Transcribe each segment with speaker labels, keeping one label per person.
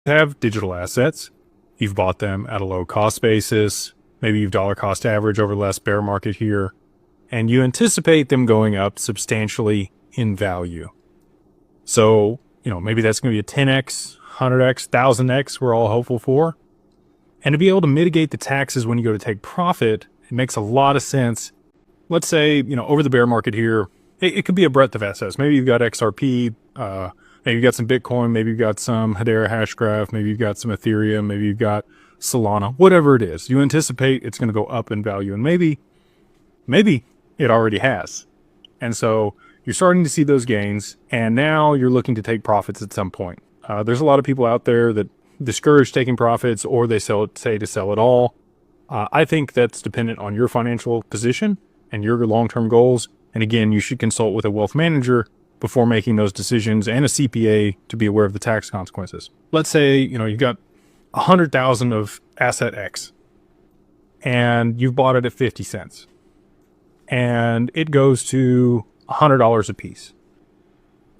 Speaker 1: have digital assets. You've bought them at a low cost basis. Maybe you've dollar cost average over the last bear market here, and you anticipate them going up substantially in value. So, maybe that's going to be a 10x, 100x, 1000x we're all hopeful for. And to be able to mitigate the taxes when you go to take profit, it makes a lot of sense. Let's say, over the bear market here, it could be a breadth of assets. Maybe you've got XRP, maybe you've got some Bitcoin, maybe you've got some Hedera Hashgraph, maybe you've got some Ethereum, maybe you've got Solana, whatever it is. You anticipate it's going to go up in value, and maybe it already has. And so you're starting to see those gains, and now you're looking to take profits at some point. There's a lot of people out there that discourage taking profits, or they say to sell it all. I think that's dependent on your financial position and your long-term goals. And again, you should consult with a wealth manager before making those decisions, and a CPA to be aware of the tax consequences. Let's say, you've got 100,000 of asset X and you've bought it at 50 cents and it goes to $100 a piece.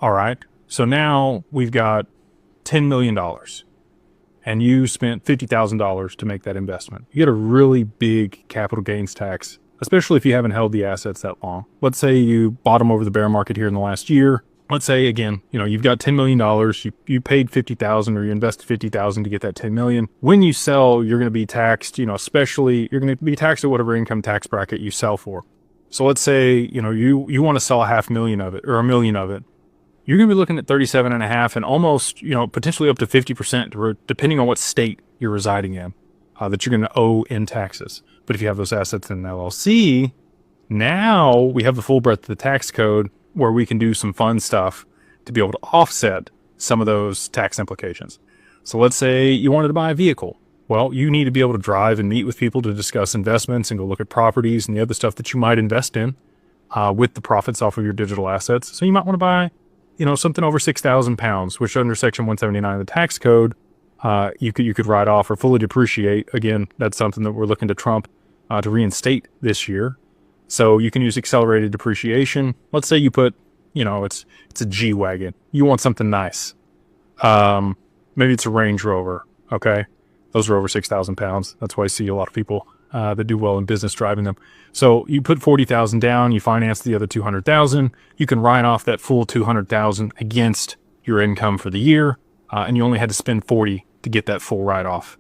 Speaker 1: All right. So now we've got $10 million and you spent $50,000 to make that investment. You get a really big capital gains tax, especially if you haven't held the assets that long. Let's say you bought them over the bear market here in the last year. Let's say, again, you've got $10 million, you paid $50,000 or you invested $50,000 to get that $10 million. When you sell, you're going to be taxed, especially you're going to be taxed at whatever income tax bracket you sell for. So let's say, you want to sell $500,000 of it or $1 million of it. You're going to be looking at 37.5 and almost, potentially up to 50%, depending on what state you're residing in, that you're going to owe in taxes. But if you have those assets in an LLC, now we have the full breadth of the tax code where we can do some fun stuff to be able to offset some of those tax implications. So let's say you wanted to buy a vehicle. Well, you need to be able to drive and meet with people to discuss investments and go look at properties and the other stuff that you might invest in with the profits off of your digital assets. So you might want to buy, something over 6,000 pounds, which under Section 179 of the tax code, you could write off or fully depreciate. Again, that's something that we're looking to Trump to reinstate this year. So you can use accelerated depreciation. Let's say you put, it's a G-Wagon. You want something nice. Maybe it's a Range Rover. Okay. Those are over 6,000 pounds. That's why I see a lot of people that do well in business driving them. So you put 40,000 down, you finance the other 200,000. You can write off that full 200,000 against your income for the year. And you only had to spend 40 to get that full write-off.